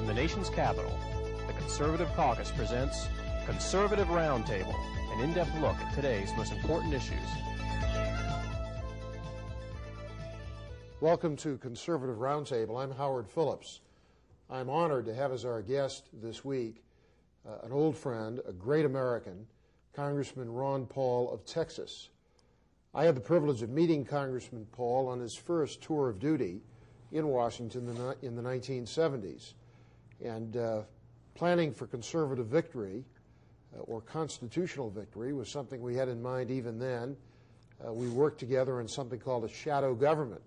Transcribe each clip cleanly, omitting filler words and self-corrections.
From the nation's capital, the Conservative Caucus presents Conservative Roundtable, an in-depth look at today's most important issues. Welcome to Conservative Roundtable. I'm Howard Phillips. I'm honored to have as our guest this week an old friend, a great American, Congressman Ron Paul of Texas. I had the privilege of meeting Congressman Paul on his first tour of duty in Washington in the 1970s. And planning for conservative victory or constitutional victory was something we had in mind even then. We worked together on something called a shadow government,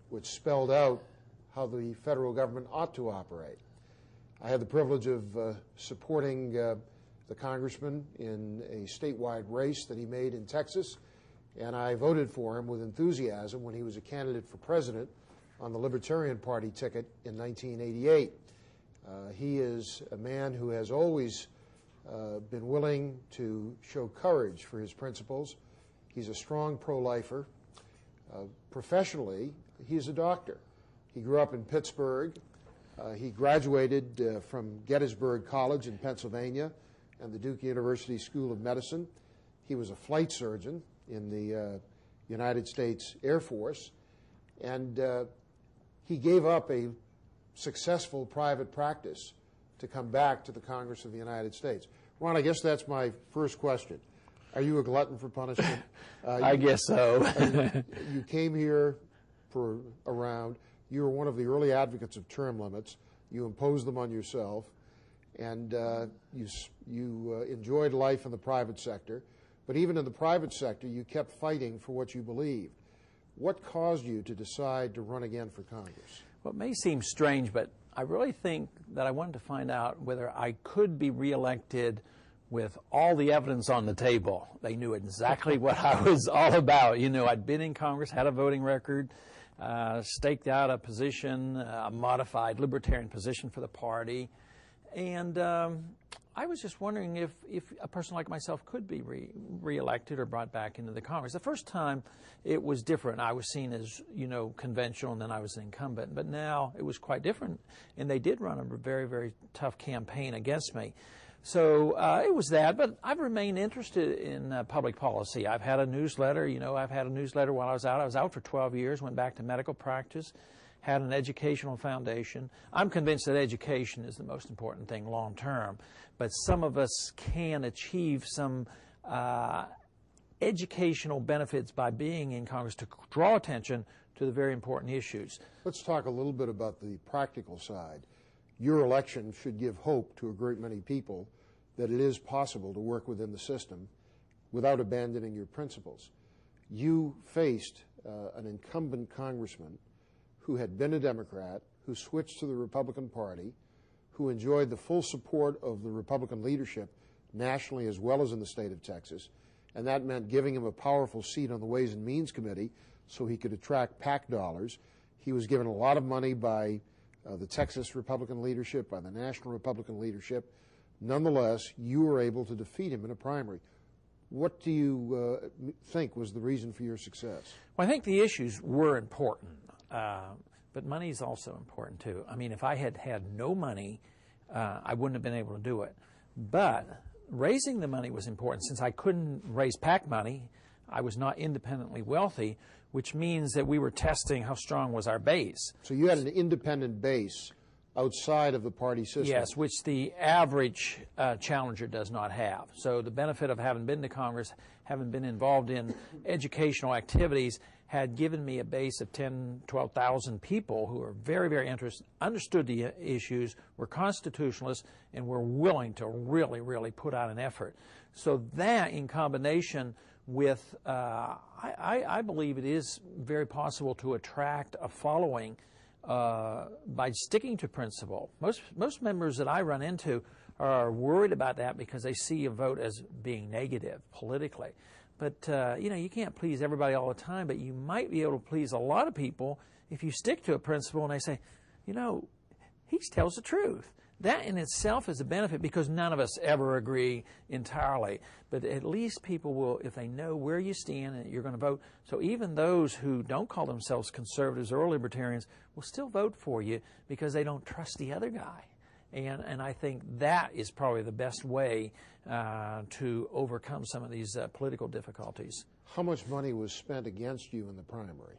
which spelled out how the federal government ought to operate. I had the privilege of supporting the congressman in a statewide race that he made in Texas, and I voted for him with enthusiasm when he was a candidate for president on the Libertarian Party ticket in 1988. He is a man who has always been willing to show courage for his principles. He's a strong pro-lifer. Professionally, he's a doctor. He grew up in Pittsburgh. He graduated from Gettysburg College in Pennsylvania and the Duke University School of Medicine. He was a flight surgeon in the United States Air Force, and he gave up a successful private practice to come back to the Congress of the United States. Ron, I guess that's my first question. Are you a glutton for punishment? I guess so. You came here for a round. You were one of the early advocates of term limits. You imposed them on yourself, and you enjoyed life in the private sector. But even in the private sector, you kept fighting for what you believed. What caused you to decide to run again for Congress? Well, it may seem strange, but I really think that I wanted to find out whether I could be reelected with all the evidence on the table. They knew exactly what I was all about. You know, I'd been in Congress, had a voting record, staked out a position, a modified libertarian position for the party, and I was just wondering if a person like myself could be reelected or brought back into the Congress. The first time it was different. I was seen as, you know, conventional, and then I was an incumbent. But now it was quite different, and they did run a very, very tough campaign against me. So it was that, but I've remained interested in public policy. I've had a newsletter. You know, I've had a newsletter while I was out. I was out for 12 years, went back to medical practice, had an educational foundation. I'm convinced that education is the most important thing long term, but some of us can achieve some educational benefits by being in Congress to draw attention to the very important issues. Let's talk a little bit about the practical side. Your election should give hope to a great many people that it is possible to work within the system without abandoning your principles. You faced an incumbent congressman who had been a Democrat, who switched to the Republican Party, who enjoyed the full support of the Republican leadership nationally as well as in the state of Texas, and that meant giving him a powerful seat on the Ways and Means Committee so he could attract PAC dollars. He was given a lot of money by the Texas Republican leadership, by the national Republican leadership. Nonetheless, you were able to defeat him in a primary. What do you think was the reason for your success? Well, I think the issues were important, but money is also important too. I mean, if I had had no money, I wouldn't have been able to do it. But raising the money was important. Since I couldn't raise PAC money, I was not independently wealthy, which means that we were testing how strong was our base. So you had an independent base outside of the party system. Yes, which the average challenger does not have. So the benefit of having been to Congress, having been involved in educational activities, had given me a base of 10, 12,000 people who are very, very interested, understood the issues, were constitutionalists, and were willing to really, really put out an effort. So that, in combination with, I believe it is very possible to attract a following by sticking to principle. Most members that I run into are worried about that because they see a vote as being negative politically. But, you know, you can't please everybody all the time, but you might be able to please a lot of people if you stick to a principle and they say, you know, he tells the truth. That in itself is a benefit because none of us ever agree entirely. But at least people will, if they know where you stand and you're going to vote. So even those who don't call themselves conservatives or libertarians will still vote for you because they don't trust the other guy. And I think that is probably the best way to overcome some of these political difficulties. How much money was spent against you in the primary?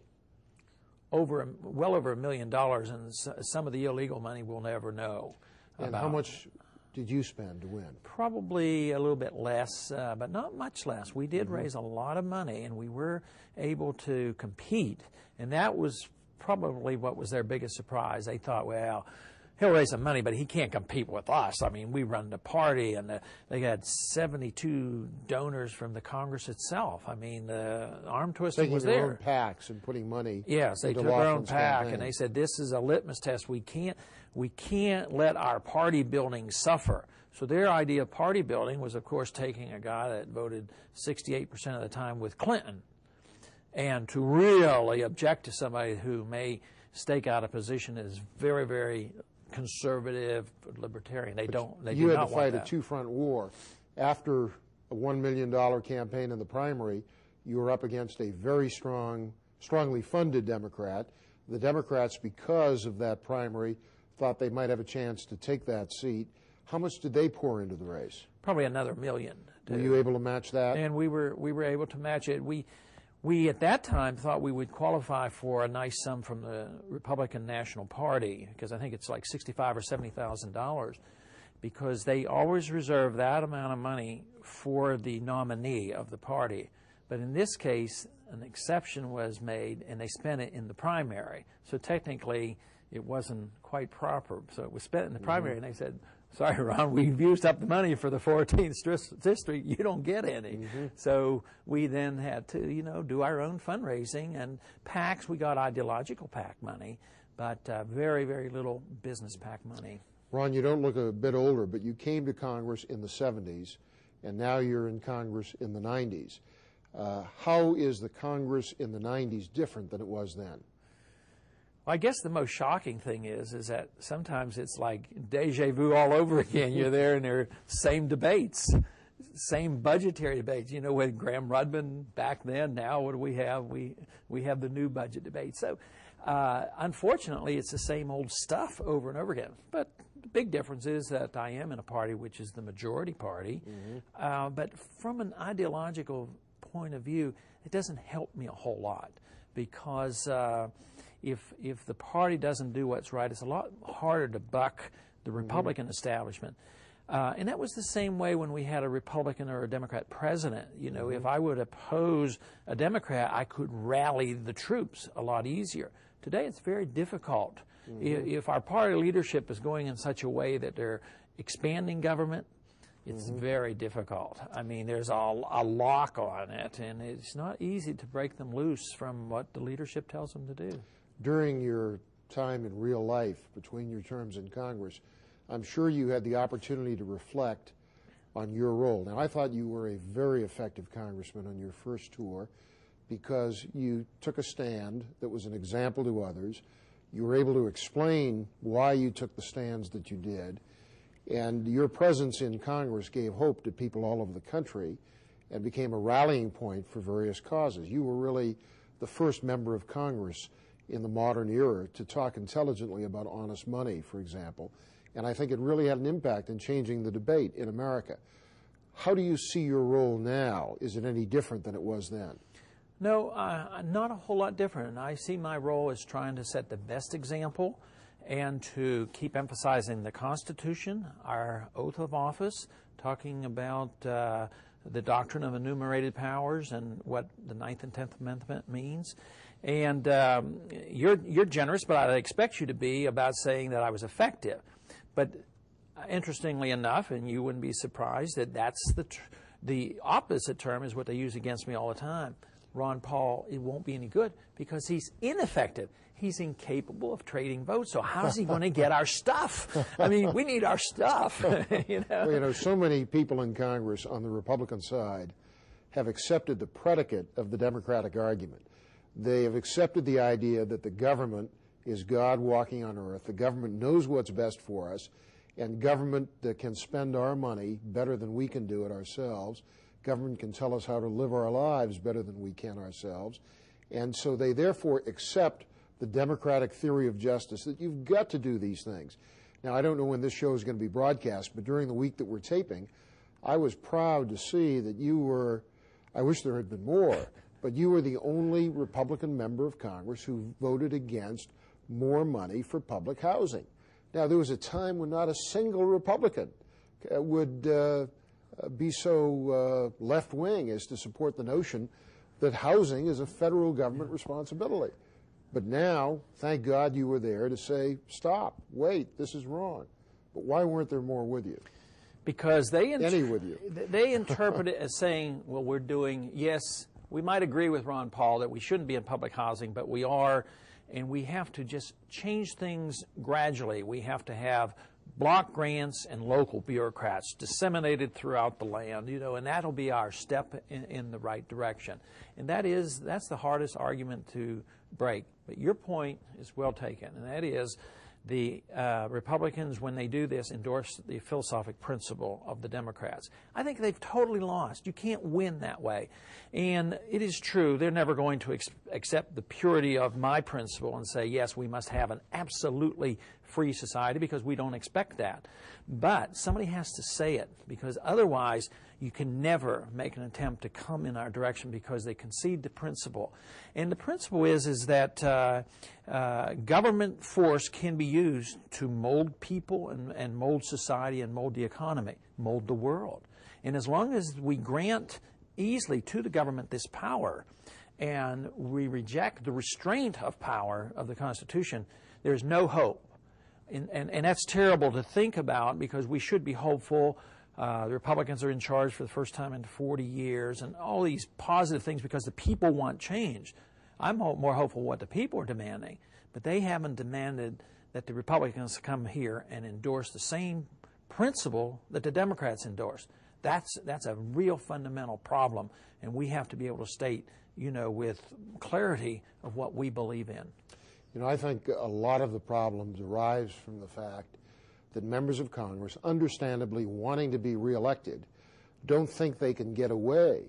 Well over $1 million, and some of the illegal money we'll never know. And how much did you spend to win? Probably a little bit less, but not much less. We did raise a lot of money, and we were able to compete, and that was probably what was their biggest surprise. They thought, well, he'll raise some money, but he can't compete with us. I mean, we run the party, and they had 72 donors from the Congress itself. I mean, the arm twisting was there. Taking their own PACs and putting money. Yes, they took their own PAC, and they said, this is a litmus test. We can't let our party building suffer. So their idea of party building was, of course, taking a guy that voted 68% of the time with Clinton, and to really object to somebody who may stake out a position as very, very conservative, libertarian. They do not want that. You had to fight a two-front war. After a $1 million campaign in the primary, you were up against a very strongly funded Democrat. The Democrats, because of that primary, thought they might have a chance to take that seat. How much did they pour into the race? Probably another $1 million. Were you able to match that? And we were able to match it. We at that time thought we would qualify for a nice sum from the Republican National Party, because I think it's like $65,000 or $70,000, because they always reserve that amount of money for the nominee of the party. But in this case, an exception was made, and they spent it in the primary. So technically, it wasn't quite proper. So it was spent in the primary, and they said, sorry, Ron, we've used up the money for the 14th district. You don't get any. So we then had to, do our own fundraising. And PACs, we got ideological PAC money, but very, very little business PAC money. Ron, you don't look a bit older, but you came to Congress in the 70s, and now you're in Congress in the 90s. How is the Congress in the 90s different than it was then? Well, I guess the most shocking thing is that sometimes it's like deja vu all over again. You're there and they're same debates, same budgetary debates. With Graham Rudman back then, now what do we have? We have the new budget debate. So unfortunately, it's the same old stuff over and over again. But the big difference is that I am in a party which is the majority party. But from an ideological point of view, it doesn't help me a whole lot, because if the party doesn't do what's right, it's a lot harder to buck the Republican establishment. And that was the same way when we had a Republican or a Democrat president. If I would oppose a Democrat, I could rally the troops a lot easier. Today, it's very difficult. If our party leadership is going in such a way that they're expanding government, it's very difficult. I mean, there's a lock on it, and it's not easy to break them loose from what the leadership tells them to do. During your time in real life, between your terms in Congress, I'm sure you had the opportunity to reflect on your role. Now, I thought you were a very effective congressman on your first tour, because you took a stand that was an example to others. You were able to explain why you took the stands that you did. And your presence in Congress gave hope to people all over the country and became a rallying point for various causes. You were really the first member of Congress in the modern era to talk intelligently about honest money, for example. And I think it really had an impact in changing the debate in America. How do you see your role now? Is it any different than it was then? No, not a whole lot different. I see my role as trying to set the best example and to keep emphasizing the Constitution, our oath of office, talking about the doctrine of enumerated powers and what the 9th and 10th Amendment means. And you're generous, but I expect you to be about saying that I was effective. But interestingly enough, and you wouldn't be surprised, that that's the opposite term is what they use against me all the time. Ron Paul, it won't be any good because he's ineffective. He's incapable of trading votes. So how's he going to get our stuff? I mean, we need our stuff. Well, so many people in Congress on the Republican side have accepted the predicate of the Democratic argument. They have accepted the idea that the government is God walking on earth. The government knows what's best for us, and government can spend our money better than we can do it ourselves. Government can tell us how to live our lives better than we can ourselves. And so they therefore accept the democratic theory of justice, that you've got to do these things. Now, I don't know when this show is going to be broadcast, but during the week that we're taping, I was proud to see that you were, I wish there had been more, but you were the only Republican member of Congress who voted against more money for public housing. Now, there was a time when not a single Republican would be so left-wing as to support the notion that housing is a federal government responsibility. But now, thank God you were there to say, stop, wait, this is wrong. But why weren't there more with you? Because they with you. They interpret it as saying, well, we're doing, yes, we might agree with Ron Paul that we shouldn't be in public housing, but we are, and we have to just change things gradually. We have to have block grants and local bureaucrats disseminated throughout the land, you know, and that'll be our step in the right direction. And that's the hardest argument to break. But your point is well taken, and that is the Republicans, when they do this, endorse the philosophic principle of the Democrats. I think they've totally lost. You can't win that way. And it is true, they're never going to accept the purity of my principle and say, yes, we must have an absolutely free society, because we don't expect that. But somebody has to say it, because otherwise you can never make an attempt to come in our direction, because they concede the principle. And the principle is that government force can be used to mold people and mold society and mold the economy, mold the world. And as long as we grant easily to the government this power and we reject the restraint of power of the Constitution, there's no hope. And that's terrible to think about, because we should be hopeful. The Republicans are in charge for the first time in 40 years, and all these positive things because the people want change. I'm more hopeful what the people are demanding, but they haven't demanded that the Republicans come here and endorse the same principle that the Democrats endorse. That's a real fundamental problem, and we have to be able to state, you know, with clarity of what we believe in. You know, I think a lot of the problems arise from the fact that members of Congress, understandably wanting to be reelected, don't think they can get away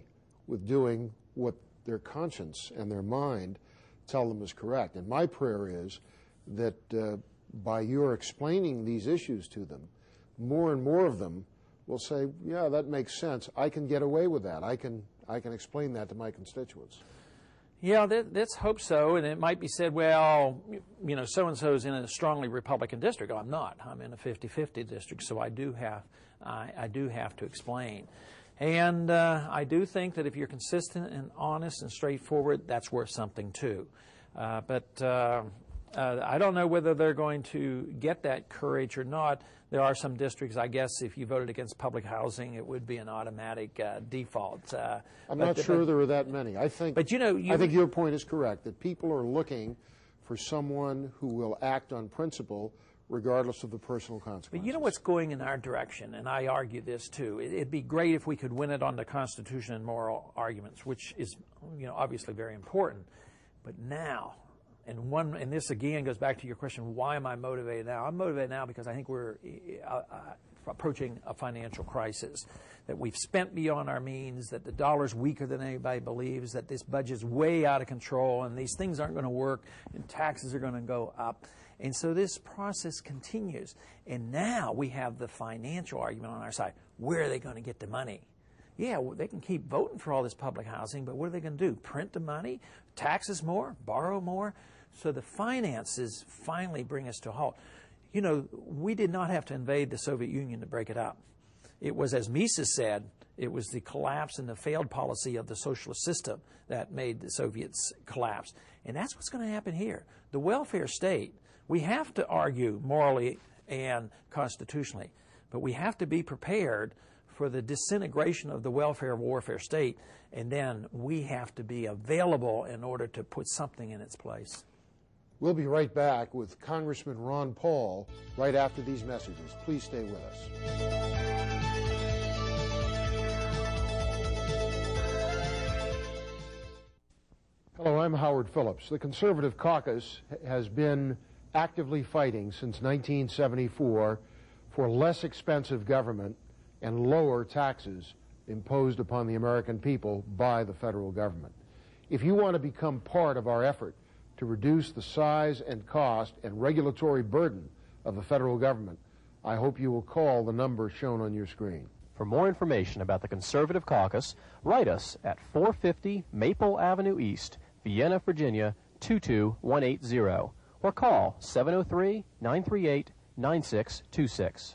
with doing what their conscience and their mind tell them is correct. And my prayer is that by your explaining these issues to them, more and more of them will say, yeah, that makes sense. I can get away with that. I can explain that to my constituents. Yeah, let's hope so. And it might be said, well, you know, so-and-so's in a strongly Republican district. Oh, I'm not. I'm in a 50-50 district, so I do have to explain. And I do think that if you're consistent and honest and straightforward, that's worth something too. But I don't know whether they're going to get that courage or not. There are some districts, I guess, if you voted against public housing, it would be an automatic default. I'm not sure there are that many. I think, but you know, I think your point is correct, that people are looking for someone who will act on principle regardless of the personal consequences. But you know what's going in our direction, and I argue this too. It'd be great if we could win it on the Constitution and moral arguments, which is, you know, obviously very important. But now, and this again goes back to your question, why am I motivated now? I'm motivated now because I think we're approaching a financial crisis, that we've spent beyond our means, that the dollar's weaker than anybody believes, that this budget's way out of control, and these things aren't going to work, and taxes are going to go up. And so this process continues. And now we have the financial argument on our side. Where are they going to get the money? Yeah, well, they can keep voting for all this public housing, but what are they going to do? Print the money? Taxes more? Borrow more? So the finances finally bring us to a halt. You know, we did not have to invade the Soviet Union to break it up. It was, as Mises said, it was the collapse and the failed policy of the socialist system that made the Soviets collapse. And that's what's going to happen here. The welfare state, we have to argue morally and constitutionally, but we have to be prepared for the disintegration of the welfare warfare state, and then we have to be available in order to put something in its place. We'll be right back with Congressman Ron Paul right after these messages. Please stay with us. Hello, I'm Howard Phillips. The Conservative Caucus has been actively fighting since 1974 for less expensive government and lower taxes imposed upon the American people by the federal government. If you want to become part of our effort to reduce the size and cost and regulatory burden of the federal government. I hope you will call the number shown on your screen. For more information about the Conservative Caucus, write us at 450 Maple Avenue East, Vienna, Virginia 22180, or call 703-938-9626.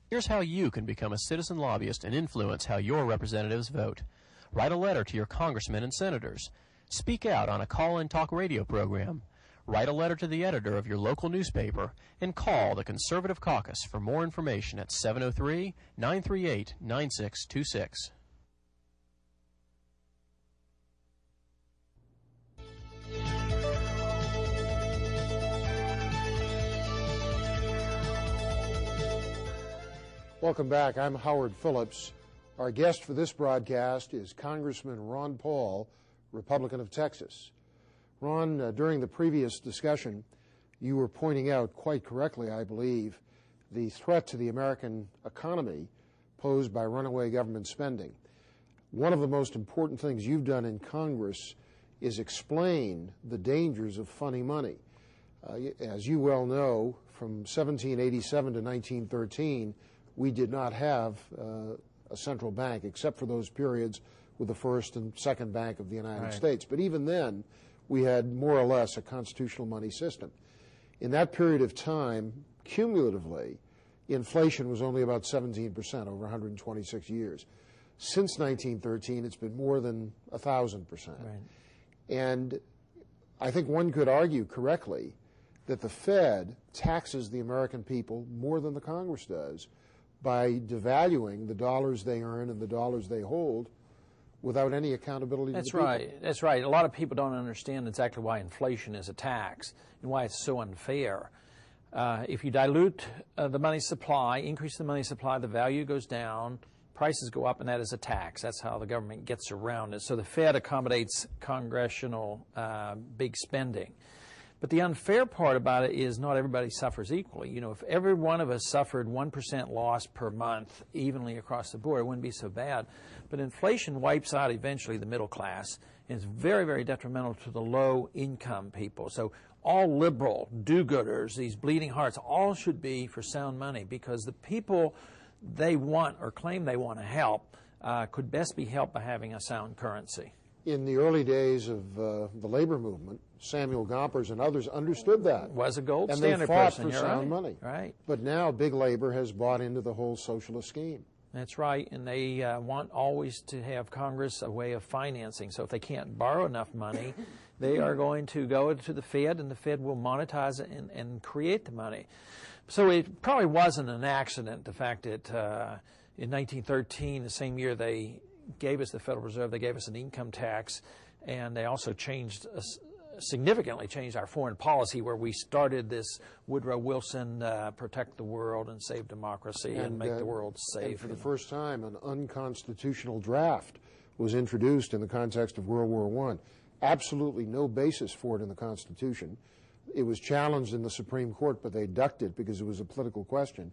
Here's how you can become a citizen lobbyist and influence how your representatives vote. Write a letter to your congressmen and senators. Speak out on a call-in talk radio program. Write a letter to the editor of your local newspaper, and call the Conservative Caucus for more information at 703-938-9626. Welcome back. I'm Howard Phillips. Our guest for this broadcast is Congressman Ron Paul, Republican of Texas. Ron, during the previous discussion, you were pointing out quite correctly, I believe, the threat to the American economy posed by runaway government spending. One of the most important things you've done in Congress is explain the dangers of funny money. As you well know, from 1787 to 1913, we did not have a central bank, except for those periods with the first and second bank of the United States. But even then, we had more or less a constitutional money system. In that period of time, cumulatively, inflation was only about 17% over 126 years. Since 1913, it's been more than 1,000%. Right. And I think one could argue correctly that the Fed taxes the American people more than the Congress does by devaluing the dollars they earn and the dollars they hold without any accountability to the people. That's right. A lot of people don't understand exactly why inflation is a tax and why it's so unfair. If you dilute the money supply, increase the money supply, the value goes down, prices go up, and that is a tax. That's how the government gets around it. So the Fed accommodates congressional big spending. But the unfair part about it is not everybody suffers equally. You know, if every one of us suffered 1% loss per month evenly across the board, it wouldn't be so bad. But inflation wipes out eventually the middle class, and it's very, very detrimental to the low-income people. So all liberal do-gooders, these bleeding hearts, all should be for sound money, because the people they want or claim they want to help could best be helped by having a sound currency. In the early days of the labor movement, Samuel Gompers and others understood that. Was a gold and standard they fought person. for sound money. Right. But now big labor has bought into the whole socialist scheme. That's right, and they want always to have Congress a way of financing. So if they can't borrow enough money, they are going to go to the Fed, and the Fed will monetize it and create the money. So it probably wasn't an accident, the fact that in 1913, the same year they gave us the Federal Reserve, they gave us an income tax, and they also significantly changed our foreign policy, where we started this Woodrow Wilson protect the world and save democracy and make the world safe. And for the first time, an unconstitutional draft was introduced in the context of World War I. Absolutely no basis for it in the Constitution. It was challenged in the Supreme Court, but they ducked it because it was a political question.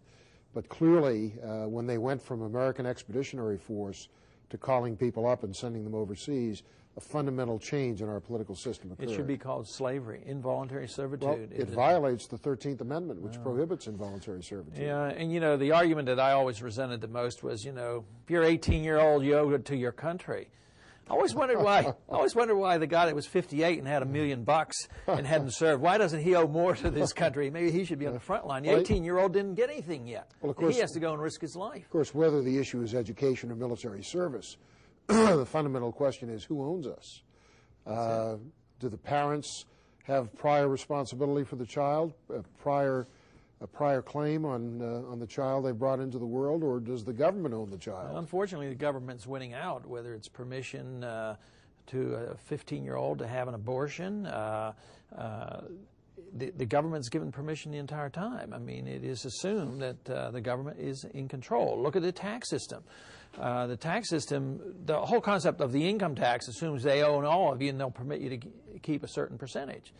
But clearly, when they went from American Expeditionary Force to calling people up and sending them overseas, a fundamental change in our political system occurred. It should be called slavery, involuntary servitude. Well, it violates the 13th Amendment, which prohibits involuntary servitude. Yeah, and you know, the argument that I always resented the most was, you know, if you're 18-year-old, you owe it to your country. I always wondered why. The guy that was 58 and had $1 million and hadn't served, why doesn't he owe more to this country? Maybe he should be on the front line. The 18-year-old didn't get anything yet. Well, of course, he has to go and risk his life. Of course, whether the issue is education or military service, the fundamental question is who owns us? Do the parents have prior responsibility for the child, a prior claim on the child they brought into the world, or does the government own the child? Well, unfortunately, the government's winning out, whether it's permission to a 15-year-old to have an abortion. The government's given permission the entire time. I mean, it is assumed that the government is in control. Look at the tax system. The tax system, the whole concept of the income tax assumes they own all of you and they'll permit you to keep a certain percentage.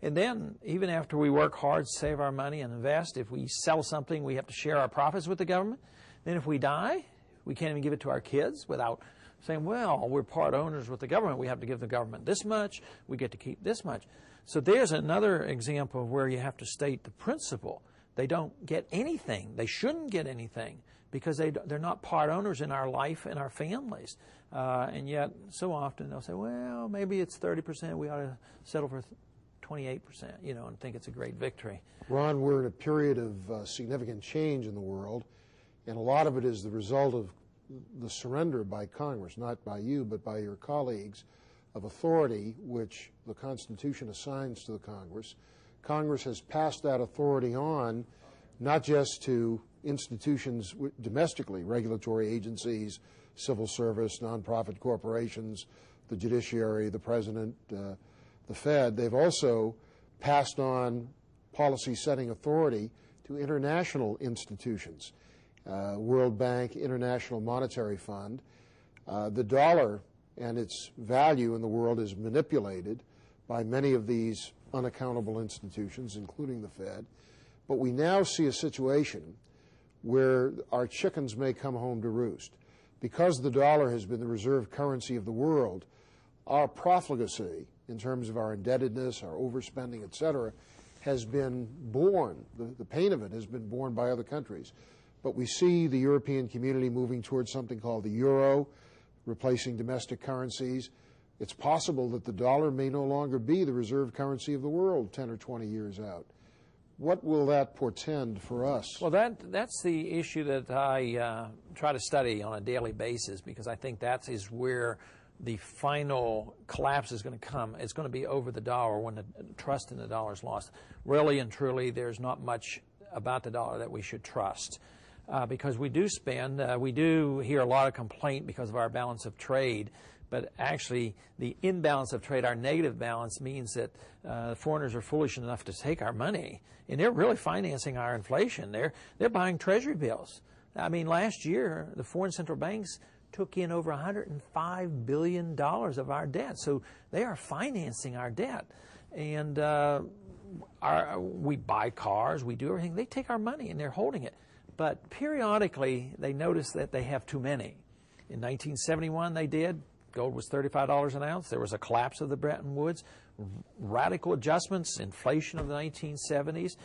And then, even after we work hard, save our money, and invest, if we sell something, we have to share our profits with the government. Then if we die, we can't even give it to our kids without saying, well, we're part owners with the government. We have to give the government this much. We get to keep this much. So there's another example of where you have to state the principle. They don't get anything. They shouldn't get anything because they're not part owners in our life and our families. And yet, so often they'll say, well, maybe it's 30%. We ought to settle for 28%, and think it's a great victory. Ron, we're in a period of significant change in the world, and a lot of it is the result of the surrender by Congress, not by you, but by your colleagues, of authority which the Constitution assigns to the Congress. Congress has passed that authority on, not just to institutions domestically, regulatory agencies, civil service, nonprofit corporations, the judiciary, the president, the Fed. They've also passed on policy-setting authority to international institutions, World Bank, International Monetary Fund. The dollar and its value in the world is manipulated by many of these unaccountable institutions, including the Fed. But we now see a situation where our chickens may come home to roost. Because the dollar has been the reserve currency of the world, our profligacy in terms of our indebtedness, our overspending, et cetera, has been borne. The pain of it has been borne by other countries. But we see the European community moving towards something called the euro, replacing domestic currencies. It's possible that the dollar may no longer be the reserve currency of the world 10 or 20 years out. What will that portend for us? Well, that's the issue that I try to study on a daily basis, because I think that is where the final collapse is going to come. It's going to be over the dollar when the trust in the dollar is lost. Really and truly, there's not much about the dollar that we should trust. Because we do spend, we do hear a lot of complaint because of our balance of trade, but actually the imbalance of trade, our negative balance, means that foreigners are foolish enough to take our money, and they're really financing our inflation. They're buying treasury bills. I mean, last year the foreign central banks took in over $105 billion of our debt, so they are financing our debt. And we buy cars, we do everything. They take our money and they're holding it. But periodically, they notice that they have too many. In 1971, they did. Gold was $35 an ounce. There was a collapse of the Bretton Woods, radical adjustments, inflation of the 1970s.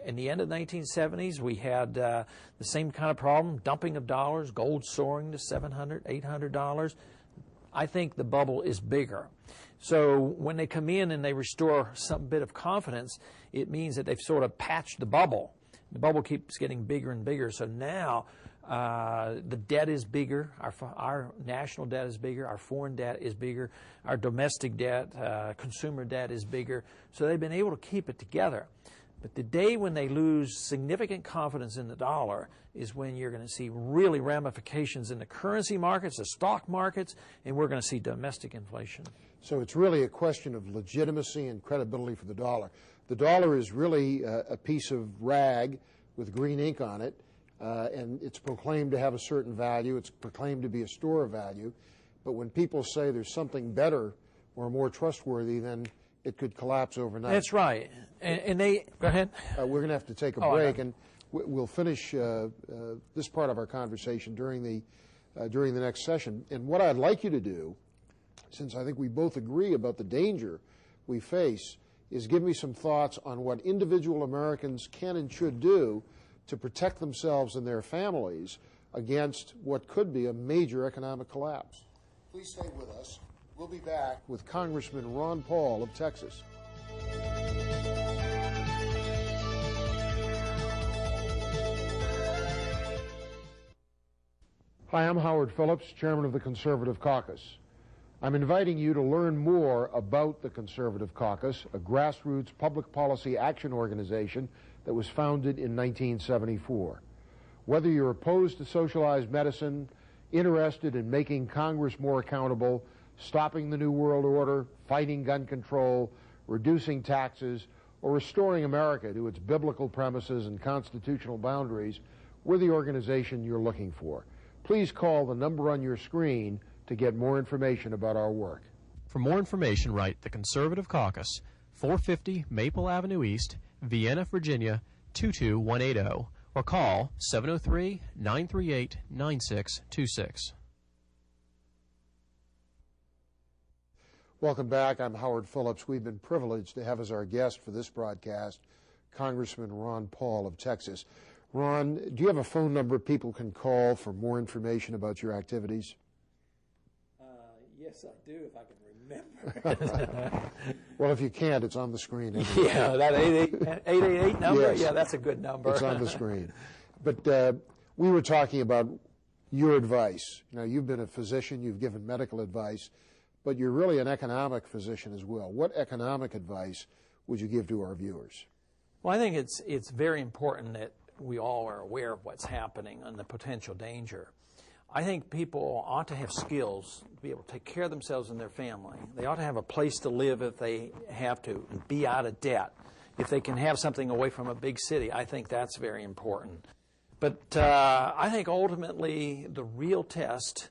In the end of the 1970s, we had the same kind of problem, dumping of dollars, gold soaring to $700, $800. I think the bubble is bigger. So when they come in and they restore some bit of confidence, it means that they've sort of patched the bubble. The bubble keeps getting bigger and bigger. So now the debt is bigger. Our national debt is bigger. Our foreign debt is bigger. Our domestic debt, consumer debt is bigger. So they've been able to keep it together. But the day when they lose significant confidence in the dollar is when you're going to see really ramifications in the currency markets, the stock markets, and we're going to see domestic inflation. So it's really a question of legitimacy and credibility for the dollar. The dollar is really a piece of rag with green ink on it, and it's proclaimed to have a certain value. It's proclaimed to be a store of value. But when people say there's something better or more trustworthy, then it could collapse overnight. That's right. And they, go ahead. We're going to have to take a break, and we'll finish this part of our conversation during the next session. And what I'd like you to do, since I think we both agree about the danger we face, is give me some thoughts on what individual Americans can and should do to protect themselves and their families against what could be a major economic collapse. Please stay with us. We'll be back with Congressman Ron Paul of Texas. Hi, I'm Howard Phillips, Chairman of the Conservative Caucus. I'm inviting you to learn more about the Conservative Caucus, a grassroots public policy action organization that was founded in 1974. Whether you're opposed to socialized medicine, interested in making Congress more accountable, stopping the New World Order, fighting gun control, reducing taxes, or restoring America to its biblical premises and constitutional boundaries, we're the organization you're looking for. Please call the number on your screen to get more information about our work. For more information, write the Conservative Caucus, 450 Maple Avenue East, Vienna, Virginia, 22180, or call 703-938-9626. Welcome back. I'm Howard Phillips. We've been privileged to have as our guest for this broadcast Congressman Ron Paul of Texas. Ron, do you have a phone number people can call for more information about your activities? Yes, I do, if I can remember. Well, if you can't, it's on the screen. Yeah, that 888 number? Yes. Yeah, that's a good number. It's on the screen. But we were talking about your advice. Now, you've been a physician, you've given medical advice, but you're really an economic physician as well. What economic advice would you give to our viewers? Well, I think it's very important that we all are aware of what's happening and the potential danger. I think people ought to have skills to be able to take care of themselves and their family. They ought to have a place to live if they have to, and be out of debt. If they can have something away from a big city, I think that's very important. But I think ultimately the real test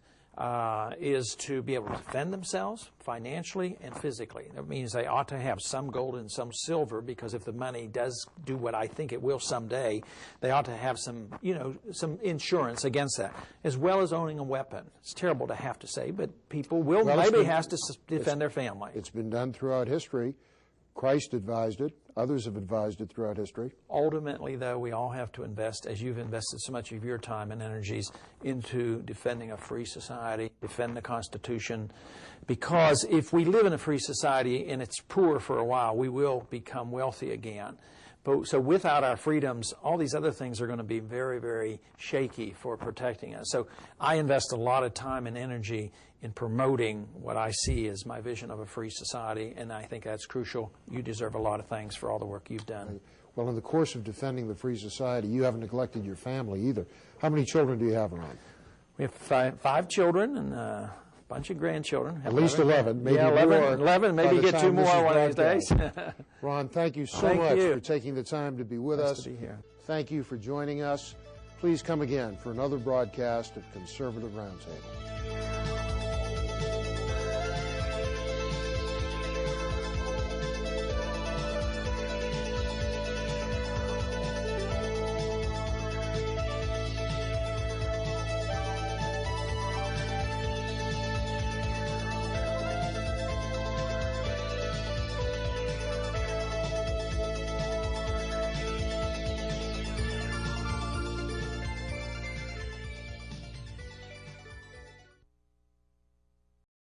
is to be able to defend themselves financially and physically. That means they ought to have some gold and some silver, because if the money does do what I think it will someday, they ought to have some, some insurance against that, as well as owning a weapon. It's terrible to have to say, but people will maybe have to defend their family. It's been done throughout history. Christ advised it. Others have advised it throughout history. Ultimately, though, we all have to invest, as you've invested so much of your time and energies, into defending a free society, defend the Constitution, because if we live in a free society and it's poor for a while, we will become wealthy again. So without our freedoms, all these other things are going to be very, very shaky for protecting us. So I invest a lot of time and energy in promoting what I see as my vision of a free society, and I think that's crucial. You deserve a lot of thanks for all the work you've done. Well, in the course of defending the free society, you haven't neglected your family either. How many children do you have, Ron? We have five children and a bunch of grandchildren. At least 11, maybe yeah, 11, maybe get two more one of these days. Ron, thank you so much for taking the time to be with us. Nice to be here. Thank you for joining us. Please come again for another broadcast of Conservative Roundtable.